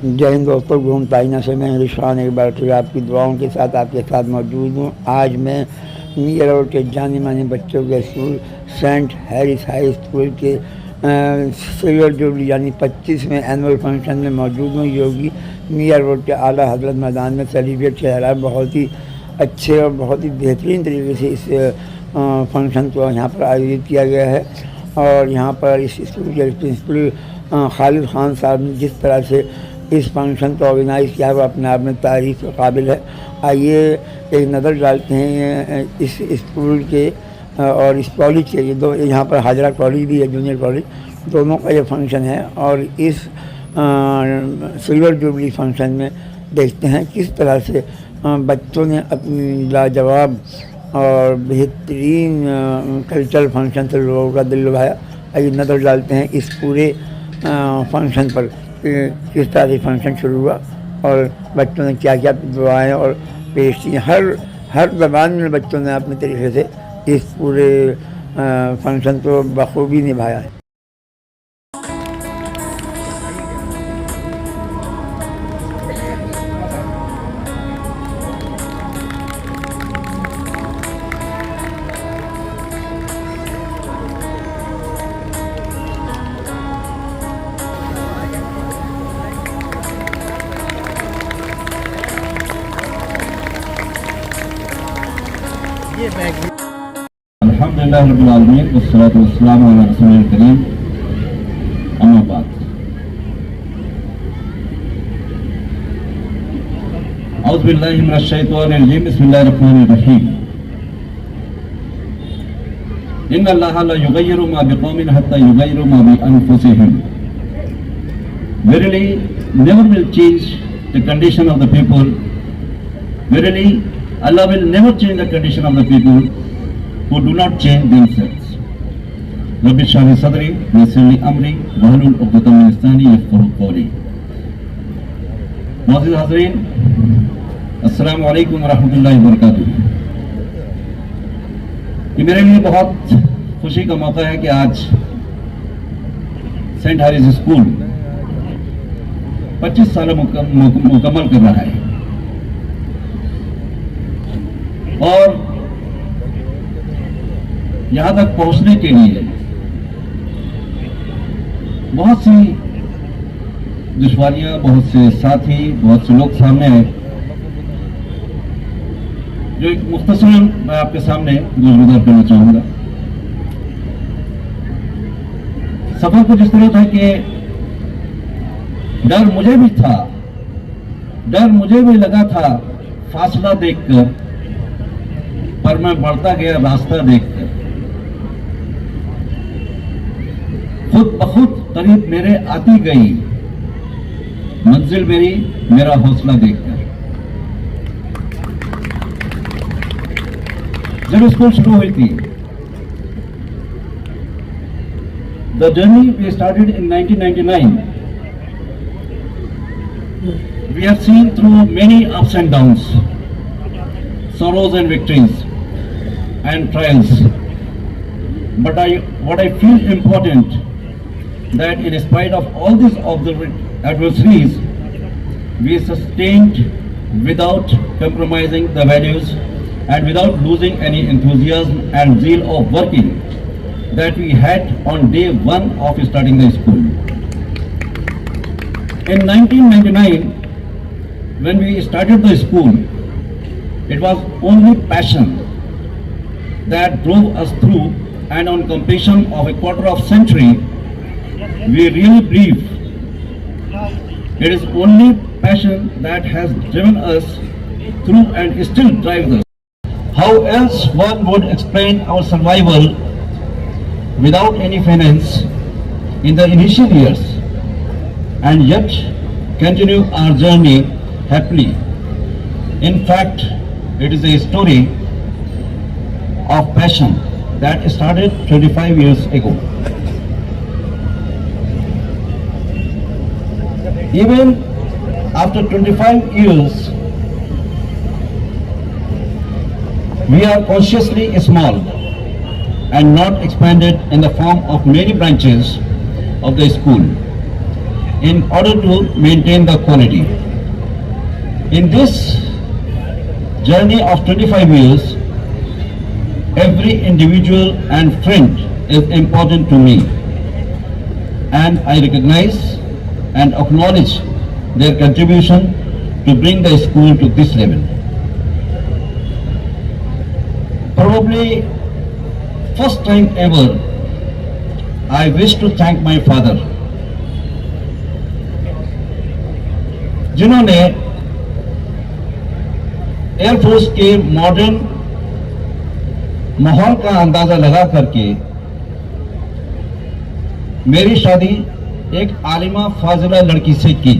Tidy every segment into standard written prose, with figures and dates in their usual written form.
जय हिंद दोस्तों, घूम ताइना से मैं रिशवान एक बार फिर आपकी दुआओं के साथ आपके साथ मौजूद हूँ। आज मैं मीर रोड के जाने माने बच्चों के school saint Harris high school के सिल्वर जुबली यानी 25वें एनुअल फंक्शन में मौजूद हूँ। योगी मीर रोड के आला हजरत मैदान में सेलिब्रेट किया जा रहा है। बहुत ही अच्छे और बहुत ही बेहतरीन तरीके से इस फंक्शन को यहाँ पर आयोजित किया गया है। और यहाँ पर इस स्कूल के प्रिंसिपल खालिद खान साहब ने जिस तरह से इस फंक्शन को ऑर्गेनाइज़ किया है वो अपने आप में तारीफ़ के काबिल है। आइए एक नज़र डालते हैं इस स्कूल के और इस कॉलेज के। ये दो, यहाँ पर हाजरा कॉलेज भी है, जूनियर कॉलेज, दोनों का ये फंक्शन है। और इस सिल्वर जुबली फंक्शन में देखते हैं किस तरह से बच्चों ने अपनी लाजवाब और बेहतरीन कल्चरल फंक्शन से लोगों का दिल लुभाया। आइए नज़र डालते हैं इस पूरे फंक्शन पर किस तरह से फंक्शन शुरू हुआ और बच्चों ने क्या क्या दुआएं और पेश की। हर ज़बान में बच्चों ने अपने तरीके से इस पूरे फंक्शन को बखूबी निभाया है। अल्हम्दुलिल्लाह रब्बिल आलमीन वस्सलातु वस्सलामु अला रसूलिल करीम, अम्मा बाद। औज़ु बिल्लाहि मिनश शैतानिर रजीम, बिस्मिल्लाहिर रहमानिर रहीम। इन्नल्लाहा ला युगय्यिरु मा बिक़ौमिन हत्ता युगय्यिरु मा बि अनफुसिहिम। Verily, never will change the condition of the people. Verily, Allah will never change the condition of the people who do not change themselves. Rabbi Shrahi Sadri, Yassir Amri, Wahlul Uqdatam min Lisani Yafqahu Qawli. Mu'azziz Hazreen, Assalamu alaikum wa rahmatullahi wa barakatuh। ये मेरे लिए बहुत खुशी का मौका है कि आज सेंट हैरिस स्कूल 25 साल मुकम्मल कर रहा है। और यहां तक पहुंचने के लिए बहुत सी दुश्वारियां, बहुत से साथी, बहुत से लोग सामने आए, जो एक मुख्तसरन मैं आपके सामने गुज़र करना चाहूंगा। सफर कुछ इस तरह था कि डर मुझे भी था, डर मुझे भी लगा था फासला देखकर, पर मैं बढ़ता गया रास्ता देखकर। खुद बखुद करीब मेरे आती गई मंजिल मेरी, मेरा हौसला देखकर। जब स्कूल शुरू हुई थी, the journey we started in 1999। We have seen through many ups and downs, sorrows and victories and trials. But what I feel important, that in spite of all these adversaries, we sustained without compromising the values and without losing any enthusiasm and zeal of working that we had on day one of starting the school. In 1999, when we started the school, it was only passion that drove us through, and on completion of a quarter of century, we really believe it is only passion that has driven us through and still drives us. How else one would explain our survival without any finance in the initial years, and yet continue our journey happily. In fact, it is a story of passion that started 25 years ago. Even after 25 years, we are consciously small and not expanded in the form of many branches of the school. in order to maintain the quality. In this journey of 25 years, every individual and friend is important to me, and I recognize and acknowledge their contribution to bring the school to this level. Probably first time ever, I wish to thank my father, जिन्होंने air force के modern माहौल का अंदाजा लगा करके मेरी शादी एक आलिमा फाजिला लड़की से की,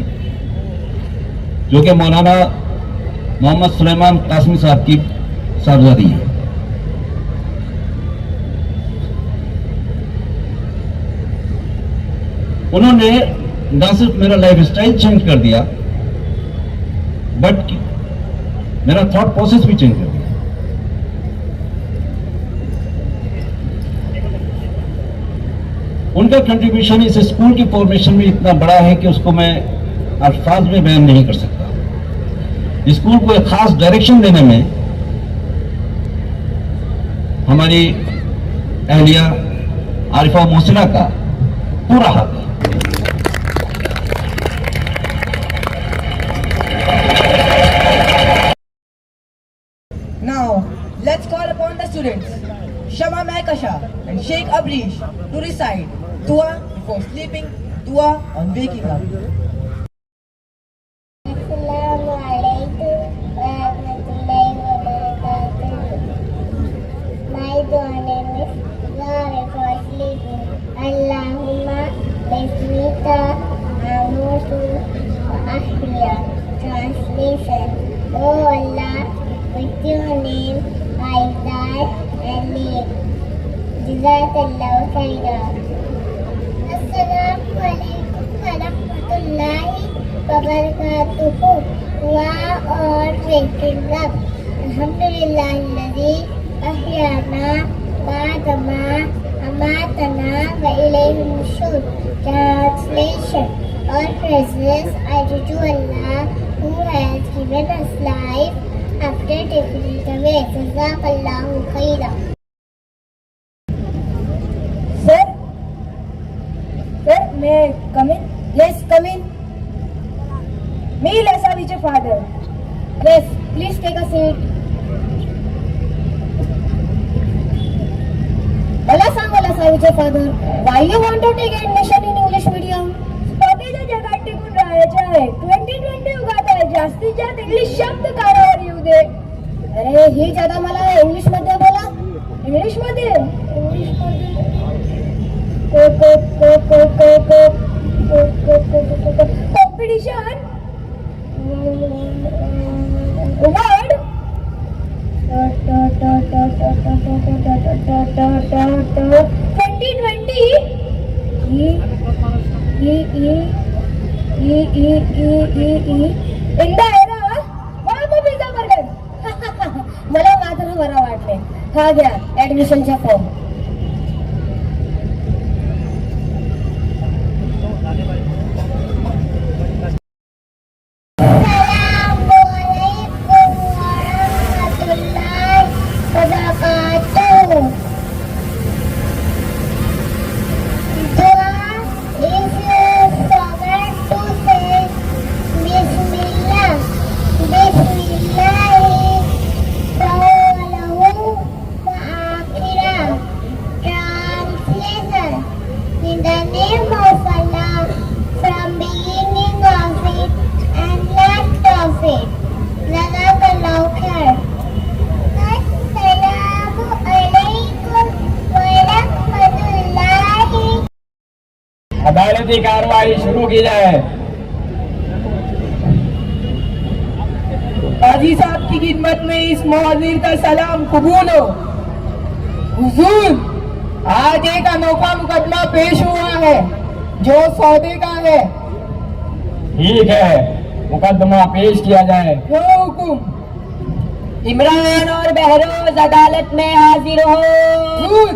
जो कि मौलाना मोहम्मद सुलेमान कासमी साहब की साहबजादी है। उन्होंने न सिर्फ मेरा लाइफ स्टाइल चेंज कर दिया, बट मेरा थॉट प्रोसेस भी चेंज कर दिया। उनका कंट्रीब्यूशन इस स्कूल की फॉर्मेशन में इतना बड़ा है कि उसको मैं अल्फाज में बयान नहीं कर सकता। स्कूल को एक खास डायरेक्शन देने में हमारी अहलिया आरिफा मोहसिना का पूरा हाथ है। Now, let's call upon the students, Shama Mehkasha and Sheikh Abrish, to recite Dua before sleeping, Dua on waking up. Assalamu alaikum wa rahmatullahi wa barakatuh. My dua name is Dua before sleeping. Allahumma bismika amutu wa ahya. Translation: Oh Allah, with your name I die and live. Jazakallahu khairan. Assalamu alaikum wa rahmatullahi wa barakatuh. Dua or waking up. Alhamdulillah alladhi ahyana ba'dama amatana wa ilayhi nushur. Translation: All praises are due to Allah who has given us life after taking it away. Jazakallahu khairan. Sir, may I come in? Yes, come in. Me, Lasavi's father. Yes, please take a seat. मला सांगा Lasavi's father, why you want to take admission in English medium? स्पर्धेच्या जगात टिकून राहायचे आहे. 2020 युगात आहे. जास्तीत जास्त इंग्लिश शब्द कानावर येऊ दे. अरे ही ज्यादा मला इंग्लिश मध्ये बोला. इंग्लिश मध्ये कॉम्पिटिशन वर्ड 2020 इंदा एरा पिझ्झा बर्गर. मला मात्र बरं वाटले. हा घ्या ऍडमिशनचा फॉर्म. अदालती कार्रवाई शुरू की जाए। काजी साहब की खिदमत में इस मुहर्रिर का सलाम कबूल हो। हुजूर, आज एक अनोखा मुकदमा पेश हुआ है जो सौदे का है। ठीक है, मुकदमा पेश किया जाए। जो हुकुम। इमरान और बहरोज अदालत में हाजिर हो। हुजूर,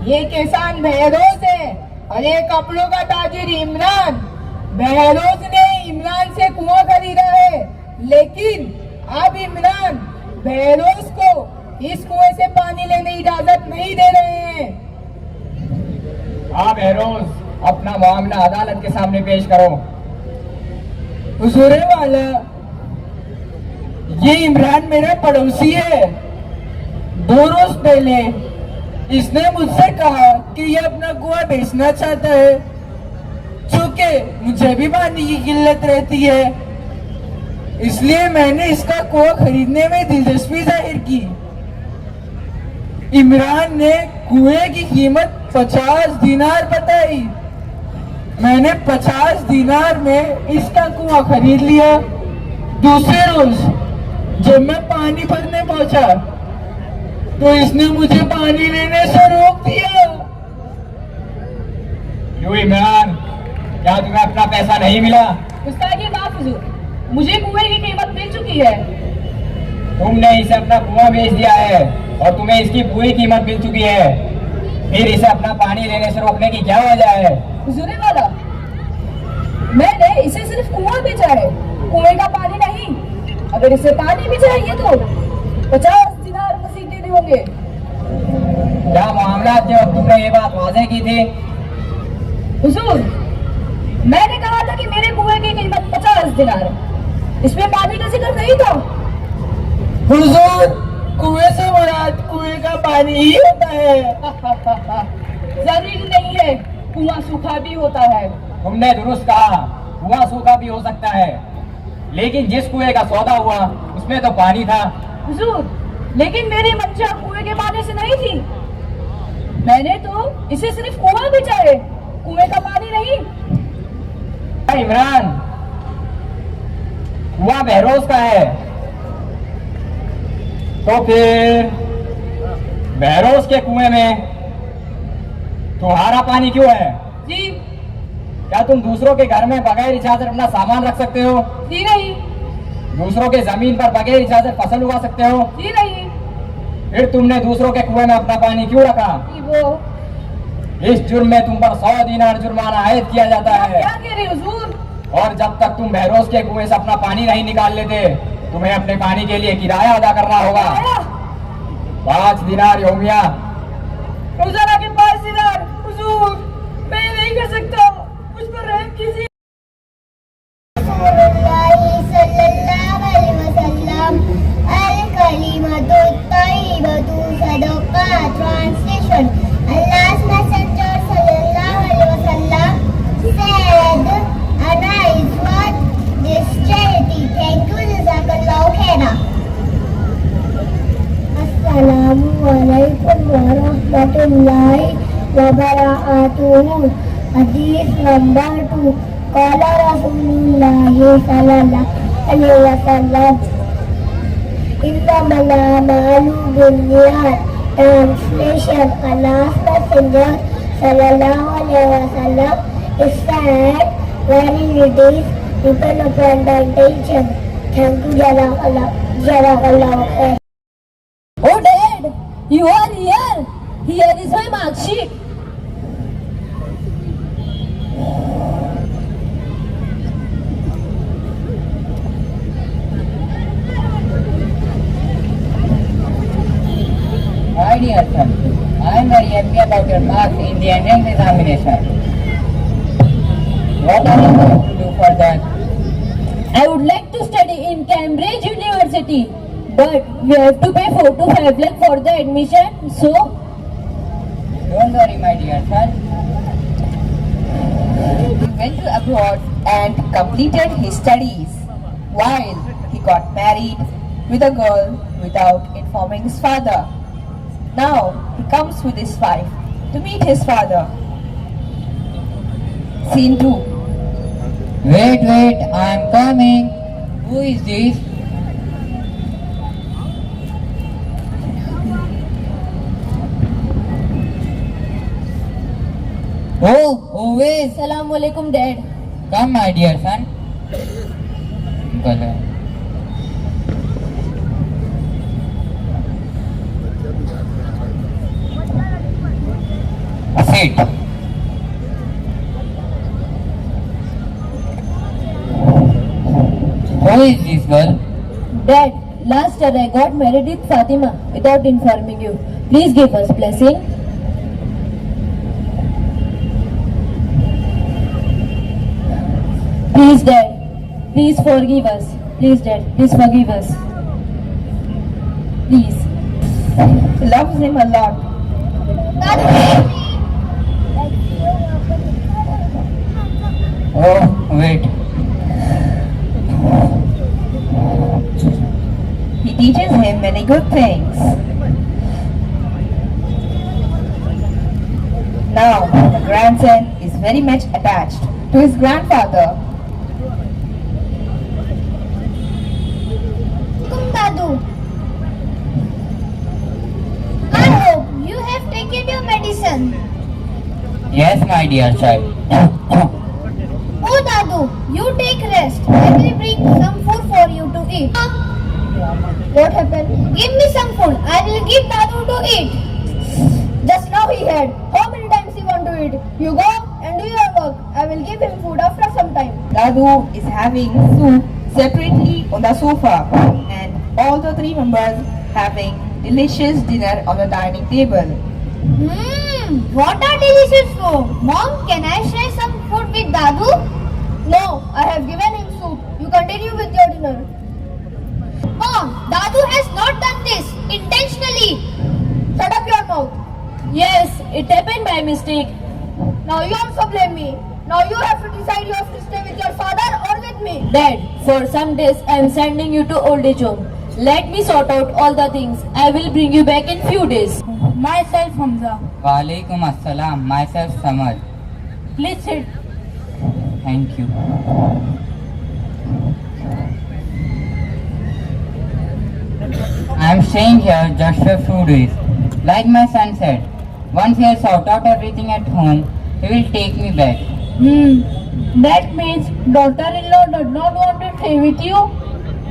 ये किसान बहरोज है और ये कपड़ों का ताजिर इमरान बहरोज ने इमरान से कुआं खरीदा है, लेकिन अब इमरान बहरोज को इस कुएं से पानी लेने की इजाजत नहीं दे रहे हैं। आप बहरोज अपना मामला अदालत के सामने पेश करो। हुजूर वाला, ये इमरान मेरा पड़ोसी है। 2 रोज पहले इसने मुझसे कहा कि ये अपना कुआं बेचना चाहता है, चूंकि मुझे भी पानी की किल्लत रहती है, इसलिए मैंने इसका कुआं खरीदने में दिलचस्पी जाहिर की। इमरान ने कुएं की कीमत 50 दिनार बताई। मैंने 50 दिनार में इसका कुआं खरीद लिया। दूसरे रोज जब मैं पानी भरने पहुंचा तो इसने मुझे पानी लेने से रोक दिया। क्यों इमरान, क्या तुम्हें अपना पैसा नहीं मिला? गुस्ताखी माफ हुजूर, मुझे कुएं की कीमत मिल चुकी है। तुमने इसे अपना कुआं बेच दिया है और तुम्हें इसकी पूरी कीमत मिल चुकी है, फिर इसे अपना पानी लेने से रोकने की क्या वजह है? हुजूर वाला, मैंने इसे सिर्फ कुआं बेचा है, कुएं का पानी नहीं। अगर इसे पानी भी चाहिए तो 50 दिनार मजीद देने होंगे। क्या मामला के वक्त तुमने ये बात वाज़ेह की थी? हुजूर, मैंने कहा था कि मेरे कुएं की कीमत 50 दिनार है, इसमें पानी का जिक्र नहीं था। हुजूर, कुएं से मुराद कुएं का पानी ही होता है। जरूरी नहीं है, कुआं सूखा भी होता है। तुमने दुरुस्त कहा, कुआं सूखा भी हो सकता है, लेकिन जिस कुएं का सौदा हुआ उसमें तो पानी था। हुजूर, लेकिन मेरी मंशा कुएं के पानी से नहीं थी। मैंने तो इसे सिर्फ कुआं बेचा है, कुएं का पानी नहीं। इमरान, कुआं बहरोज का है, तो फिर बहरोज के कुएं में तुम्हारा पानी क्यों है? जी क्या तुम दूसरों के घर में बगैर इजाजत अपना सामान रख सकते हो? जी नहीं। दूसरों के जमीन पर बगैर इजाजत फसल उगा सकते हो? जी नहीं। फिर तुमने दूसरों के कुएं में अपना पानी क्यों रखा? जी वो इस जुर्म में तुम पर 100 दिनार जुर्माना आयद किया जाता है, क्या कह रहे हुजूर? और जब तक तुम बहरोज के कुएं से अपना पानी नहीं निकाल लेते तुम्हें अपने पानी के लिए किराया अदा करना होगा। 5 दिनार यौमिया। रोजाना के 5 दिनार। हुजूर, मैं ये नहीं कर सकता, मुझ पर रहम कीजिए। Translation. Allah's Messenger sallallahu alaihi wasallam said, "Ana is what this charity." Thank you, Jazakallahu khairan. Assalamu alaikum wa rahmatullahi wa barakatuh. Hadith number 2. Qala Rasulullah sallallahu alaihi wasallam, innamal a'malu binniyat. Translation. Allah's Messenger sallallahu alaihi wasallam is said, very reduced people upon the intention. Thank you, Jazakallah khair. Oh Dad, you are here. Here is my mark sheet. My dear son, I am very happy about your marks in the entrance examination. What are you going to do further? I would like to study in Cambridge University, but we have to pay 4 to 5 lakh for the admission. So, Don't worry, my dear son. He went to abroad and completed his studies while he got married with a girl without informing his father. Now he comes with his wife to meet his father. Scene 2. Wait, I am coming. Who is this? Oh, always. Assalamu alaikum Dad. Come, my dear son. Color. Sit. Who is this girl? Dad, last year I got married with Fatima without informing you. Please give us blessing. Please, Dad. Please forgive us. Please, Dad. Please forgive us. Please. Loves him a lot. Oh, wait. He teaches him many good things. Now, the grandson is very much attached to his grandfather. Welcome, Dadu. I hope you have taken your medicine. Yes, my dear child. Oh, Dadu, you take rest. I will bring some food for you to eat. What happened? Give me some food. I will give Dadu to eat. Just now he had. How many times he want to eat? You go and do your work. I will give him food after some time. Dadu is having soup separately on the sofa, and all the three members having delicious dinner on the dining table. What a delicious food. Mom, can I share some food with Dadu? No, I have given him soup. You continue with your dinner. Mom, Dadu has not done this intentionally. Shut up your mouth. Yes, it happened by mistake. Now you also blame me. Now you have to decide you have to stay with your father or with me. Dad, for some days I am sending you to old age home. Let me sort out all the things. I will bring you back in few days. Myself Hamza. Walaikum assalam. Myself Samad. Please sit. Thank you. I am staying here just for few days. Like my son said, once he has sorted out everything at home, he will take me back. That means daughter-in-law does not want to stay with you?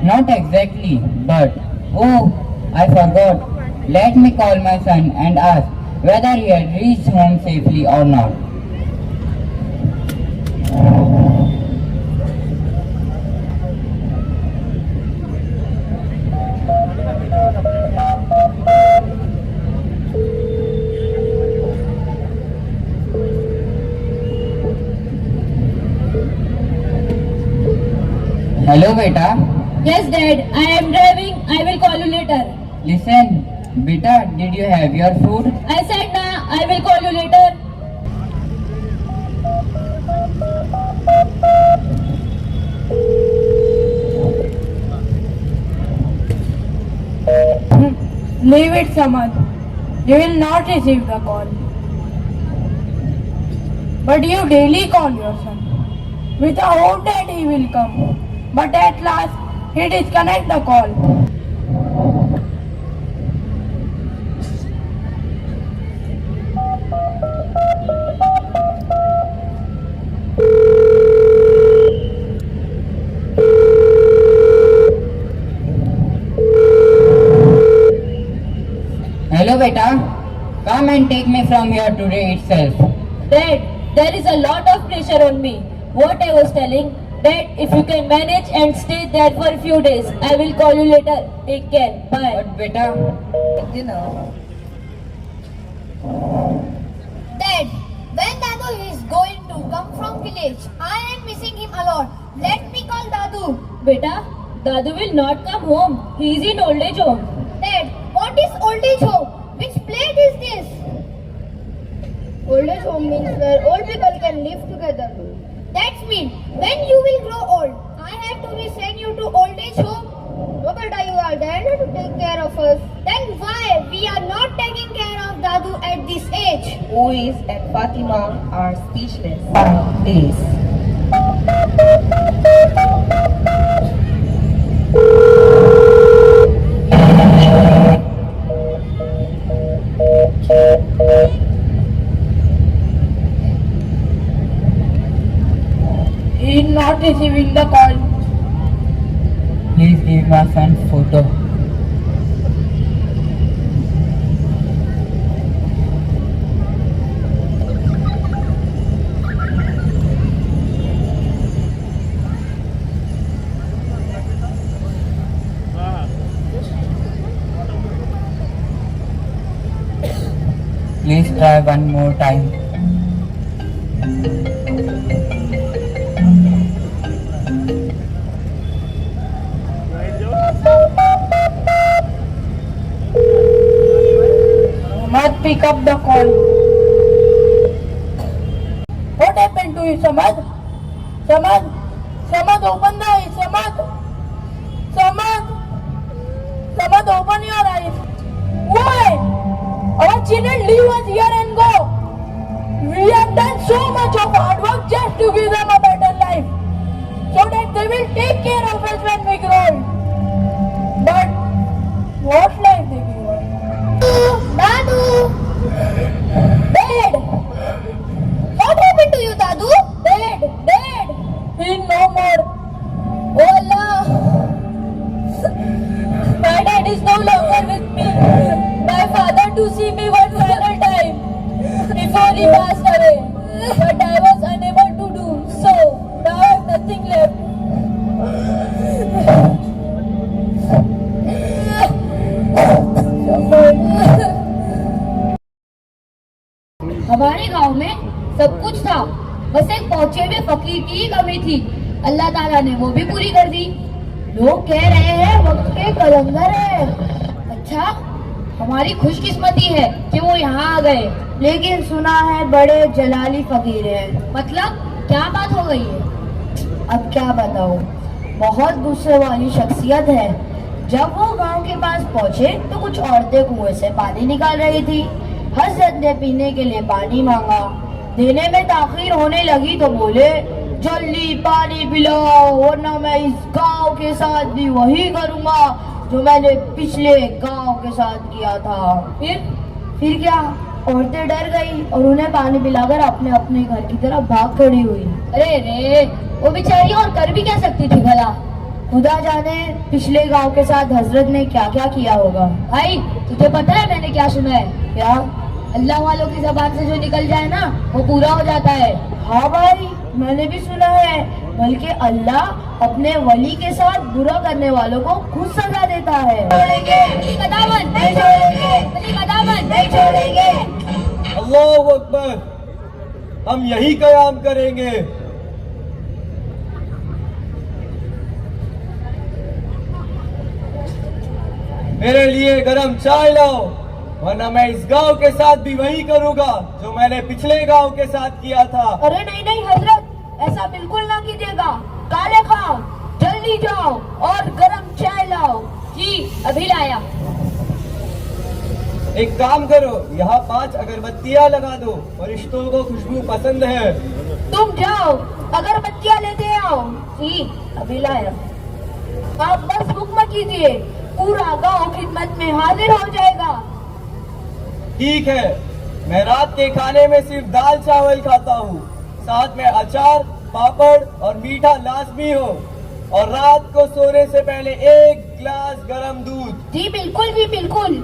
Not exactly, but oh, I forgot. Let me call my son and ask whether he had reached home safely or not. Hello, beta. Yes, Dad. I am driving. I will call you later. Listen, beta, did you have your food? I said na. I will call you later. Leave it, Samad. You will not receive the call. But you daily call your son. With a hope that he will come. But at last, he disconnects the call. Hello, beta. Come and take me from here today itself. Dad, there is a lot of pressure on me. What I was telling, Dad, if you can manage and stay there for a few days, I will call you later. Take care. Bye. But beta, Dinner. Dad, when Dadu is going to come from village, I am missing him a lot. Let me call Dadu. Beta, Dadu will not come home. He is in old age home. Dad, what is old age home? Which place is this? Old age home means where old people can live together. That means when you will grow old, I have to be send you to old age home. No, beta, you are there to take care of us. Then why we are not taking care of Dadu at this age? Uis and Fatima are speechless. Days. He is not receiving the call. please give my son's photo. Please try one more time. Samad, pick up the call. What happened to you, Samad? Samad, Samad, open the eyes, Samad. Samad, Samad, open your eyes. Why? Our children leave us here and go. We have done so much of hard work just to give them a better life, so that they will take care of us when we grow old. But what life they give us? Dadu! Dad! What happened to you, Dadu? Dad! Dad! He's no more. Oh Allah! My dad is no longer with me. My father to see me one final time before he passed away. But I was unable to do so. Now I have nothing left. हमारे गांव में सब कुछ था, बस एक पहुंचे हुए फकीर की ही कमी थी। अल्लाह ताला ने वो भी पूरी कर दी। लोग कह रहे हैं वक्त के कलंदर है। अच्छा, हमारी खुशकिस्मती है कि वो यहाँ आ गए। लेकिन सुना है बड़े जलाली फकीर हैं। मतलब क्या बात हो गई है? अब क्या बताऊं, बहुत गुस्से वाली शख्सियत है। जब वो गांव के पास पहुंचे तो कुछ औरतें कुएं से पानी निकाल रही थी। हजरत ने पीने के लिए पानी मांगा। देने में ताखीर होने लगी तो बोले, जल्दी पानी पिलाओ वरना मैं इस गांव के साथ भी वही करूंगा जो मैंने पिछले गांव के साथ किया था। फिर क्या? औरतें डर गई और उन्हें पानी पिलाकर अपने अपने घर की तरफ भाग खड़ी हुई। अरे रे, वो बेचारी और कर भी क्या सकती थी भला? खुदा जाने पिछले गांव के साथ हजरत ने क्या क्या किया होगा। भाई, तुझे पता है मैंने क्या सुना है? क्या? अल्लाह वालों की जबान से जो निकल जाए ना वो पूरा हो जाता है। हाँ भाई, मैंने भी सुना है। बल्कि अल्लाह अपने वली के साथ बुरा करने वालों को खुद सजा देता है। नहीं छोड़ेंगे। अल्लाहु अकबर, हम यही कयाम करेंगे। मेरे लिए गरम चाय लाओ वरना मैं इस गांव के साथ भी वही करूंगा जो मैंने पिछले गांव के साथ किया था। अरे नहीं नहीं हजरत, ऐसा बिल्कुल ना कीजिएगा। काले खाओ, जल्दी जाओ और गरम चाय लाओ। जी अभी लाया। एक काम करो, यहाँ 5 अगरबत्तियाँ लगा दो, फरिश्तों को खुशबू पसंद है। तुम जाओ अगरबत्तियाँ लेते आओ। जी अभी लाया। आप बस हुक्म कीजिए, पूरा गांव खिदमत में हाजिर हो जाएगा। ठीक है, मैं रात के खाने में सिर्फ दाल चावल खाता हूँ, साथ में अचार, पापड़ और मीठा लाजमी हो, और रात को सोने से पहले 1 गिलास गरम दूध। जी बिल्कुल जी बिल्कुल।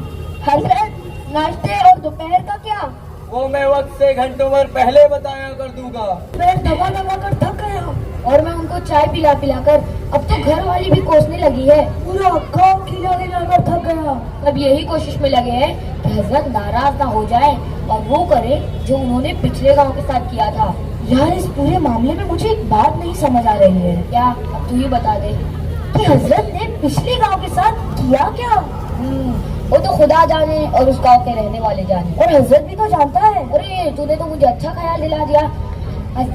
हजरत, नाश्ते और दोपहर का क्या? वो मैं वक्त से घंटों भर पहले बताया कर दूंगा। मैं दबा दबा कर थक गया और मैं उनको चाय पिला पिलाकर अब तो घर वाली भी कोसने लगी है। पूरा गाँव खिला खिलाकर थक गया। अब यही कोशिश में लगे हैं कि हजरत नाराज ना हो जाए और वो करे जो उन्होंने पिछले गांव के साथ किया था। यार, इस पूरे मामले में मुझे एक बात नहीं समझ आ रही है। क्या? अब तू ही बता दे कि हजरत ने पिछले गांव के साथ किया क्या? वो तो खुदा जाने और उस गांव के रहने वाले जाने, और हजरत भी तो जानता है। अरे तूने तो मुझे अच्छा ख्याल दिला दिया।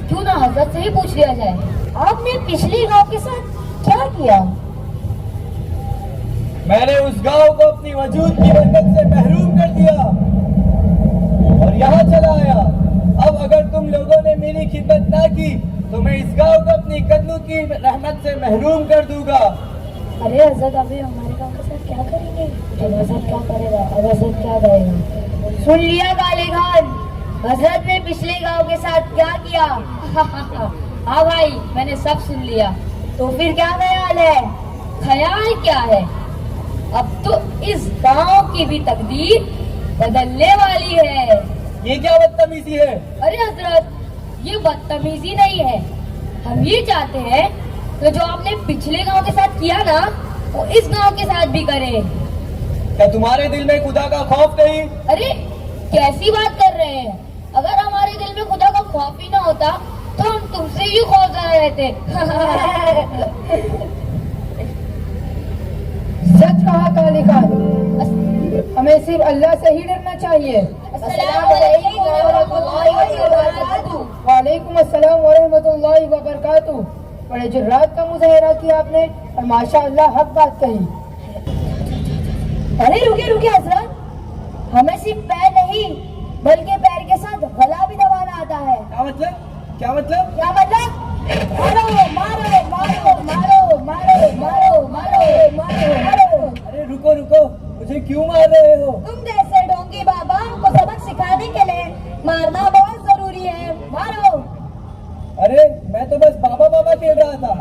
क्यों ना हजरत से ही पूछ लिया जाए, आपने पिछले गांव के साथ क्या किया? मैंने उस गांव को अपनी वजूद की बरकत से महरूम कर दिया और यहाँ चला आया। अब अगर तुम लोगों ने मेरी खिदमत ना की तो मैं इस गांव को अपनी कदमों की रहमत से महरूम कर दूंगा। अरे हजरत, अभी हमारे गांव के साथ क्या करेंगे? अब हजरत क्या करेगा? अब हजरत क्या करेगा? सुन लिया काले खान, हजरत ने पिछले गांव के साथ क्या किया? हाँ भाई, मैंने सब सुन लिया। तो फिर क्या ख्याल है? ख्याल क्या है? अब तो इस गांव की भी तकदीर बदलने वाली है। ये क्या बदतमीजी है? अरे हजरत, ये बदतमीजी नहीं है। हम ये चाहते हैं कि जो आपने पिछले गांव के साथ किया ना वो इस गांव के साथ भी करे। क्या तुम्हारे दिल में खुदा का खौफ नहीं? अरे कैसी बात कर रहे हैं? अगर हमारे दिल में खुदा का खौफ ही ना होता तो हम तुमसे ही खौफजदा रहते। सच कहा काली खान, हमें सिर्फ अल्लाह से ही डरना चाहिए। वालेकुम अस्सलाम वरहमतुल्लाहि वबरकातुहू। बड़े जुर्रात का मुजाहिरा किया आपने और माशाअल्लाह हक बात कही। अरे रुके रुके हजरत, हमें सिर्फ पैर नहीं बल्कि पैर के साथ गला भी दबाना आता है। क्या मतलब? क्या मतलब? क्या मतलब? मारो मारो मारो मारो मारो मारो मारो मारो मारो। अरे रुको रुको, मुझे क्यों मार रहे हो? तुम जैसे ढोंगी बाबा को सबक सिखाने के लिए मारना बहुत जरूरी है। मारो। अरे मैं तो बस बाबा बाबा खेल रहा था।